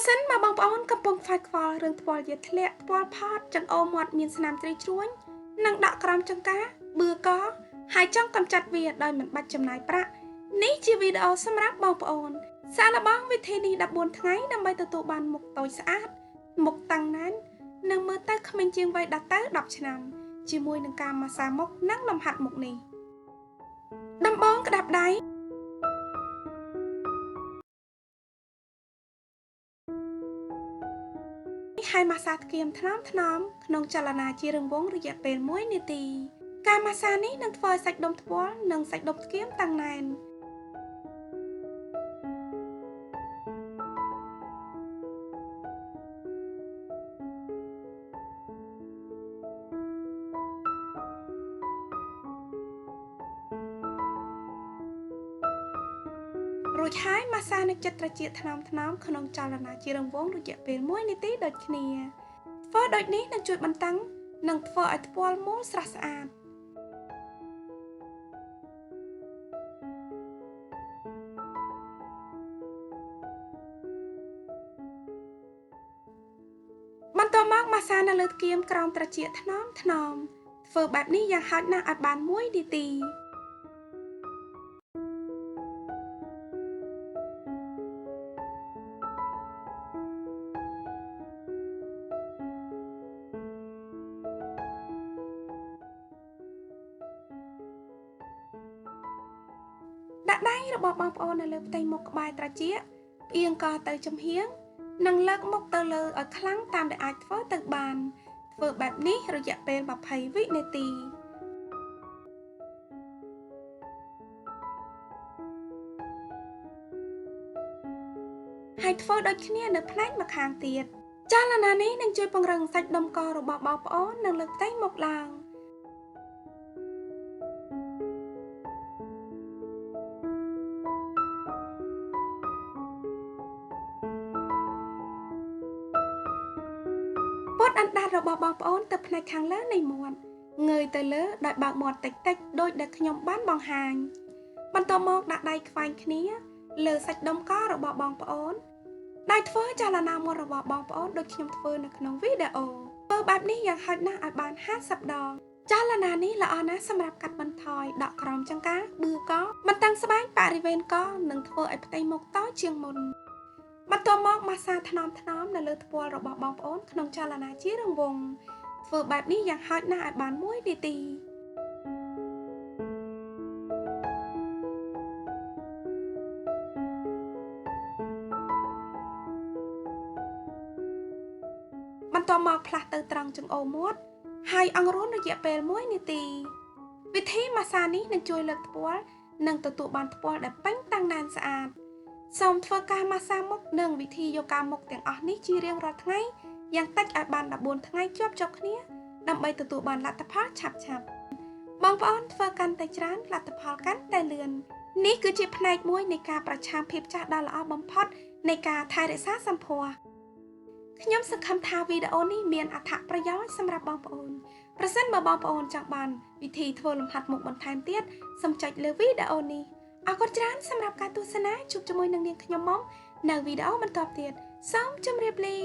សិនមកបងប្អូនកំពុងខ្វាយខ្វល់រឿងផ្ទាល់យាធ្លាក់ផ្ទាល់ផតចង្អោរមាត់មានស្នាមត្រីជ្រួញនិងដក់ក្រំចង្កាបឿកហើយចង់កំចាត់វាដោយមិនបាច់ចំណាយប្រាក់នេះជាវីដេអូសម្រាប់បងប្អូនសាកល្បងវិធីនេះ14ថ្ងៃដើម្បីទទួលបានមុខតូចស្អាតមុខតាំងណែននិងមើលទៅក្មេងជាងវ័យដល់ទៅ10ឆ្នាំជាមួយនឹងការម៉ាស្សាមុខនិងលំហាត់មុខនេះដំបូងក្តាប់ដៃហើយម៉ាស្សាថ្គាមថ្នមក្នុងចលនាជារង្វង់រយៈពេល1នាទីការម៉ាស្សានេះនឹងធ្វើឲ្យសាច់ដុំថ្ពាល់និងសាច់ដុំថ្គាមតាំងណែនរួចហើយម៉ាស្សានឹងចិត្តត្រជាក់ថ្នមក្នុងចលនាជារង្វង់រយៈពេល1នាទីដូចគ្នាធ្វើដូចនេះនឹងជួយបន្តាំងនិងធ្វើឲ្យថ្ពាល់មូលស្រស់ស្អាតបន្ទាប់មកម៉ាស្សានៅលើថ្គាមក្រោមត្រចៀកថ្នមធ្វើបែបនេះយ៉ាងហោចណាស់ឲ្យបាន1នាទីដាក់ដៃរបស់បងប្អូននៅលើផ្ទៃមុខក្បែរត្រចៀកផ្អៀងកទៅចំហៀងនិងលើកមុខទៅលើឲ្យខ្លាំងតាមដែលអាចធ្វើទៅបានធ្វើបែបនេះរយៈពេល20វិនាទីហើយធ្វើដូចគ្នានៅផ្នែកម្ខាងទៀតចលនានេះនឹងជួយពង្រឹងសាច់ដុំករបស់បងប្អូននិងលើកផ្ទៃមុខឡើងពត់អណ្ដាតរបស់បងប្អូនទៅផ្នែកខាងលើនៃមាត់ងើយទៅលើដោយបើកមាត់តិចដូចដែលខ្ញុំបានបង្ហាញបន្ទាប់មកដាក់ដៃខ្វែងគ្នាលើសាច់ដុំករបស់បងប្អូនដោយធ្វើចលនាមាត់របស់បងប្អូនដូចខ្ញុំធ្វើនៅក្នុងវីដេអូធ្វើបែបនេះយ៉ាងហោចណាស់ឲ្យបាន50ដងចលនានេះល្អណាស់សម្រាប់កាត់បន្ថយដកក្រោមចង្កាបឿកបន្តាំងស្បែកបរិវេណកនិងធ្វើឲ្យផ្ទៃមុខតូចជាងមុនបន្ទាប់មកម៉ាស្សាថ្នមនៅលើថ្ពាល់របស់បងប្អូនក្នុងចលនាជារង្វង់ធ្វើបែបនេះយ៉ាងហោចណាស់ឲ្យបាន1នាទីបន្ទាប់មកផ្លាស់ទៅត្រង់ចង្អោរមាត់ហើយអង្រួនរយៈពេល1នាទីវិធីម៉ាស្សានេះនឹងជួយលើកថ្ពាល់និងទទួលបានថ្ពាល់ដែលពេញតាំងណែនស្អាតសូមធ្វើការម៉ាស្សាមុខនិងវិធីយូហ្គាមុខទាំងអស់នេះជារៀងរាល់ថ្ងៃយ៉ាងតិចឲ្យបាន14ថ្ងៃជាប់គ្នាដើម្បីទទួលបានលទ្ធផលឆាប់បងប្អូនធ្វើកាន់តែច្រើនលទ្ធផលកាន់តែលឿននេះគឺជាផ្នែកមួយនៃការប្រឆាំងភាពចាស់ដ៏ល្អបំផុតនៃការថែរក្សាសម្ផស្សខ្ញុំសង្ឃឹមថាវីដេអូនេះមានអត្ថប្រយោជន៍សម្រាប់បងប្អូនប្រសិនបើបងប្អូនចង់បានវិធីធ្វើលំហាត់មុខបន្ថែមទៀតសូមចុចលើវីដេអូនេះអរគុណច្រើនសម្រាប់ការទស្សនាជួបជាមួយនឹងនាងខ្ញុំមកនៅវីដេអូបន្តទៀតសូមជម្រាបលា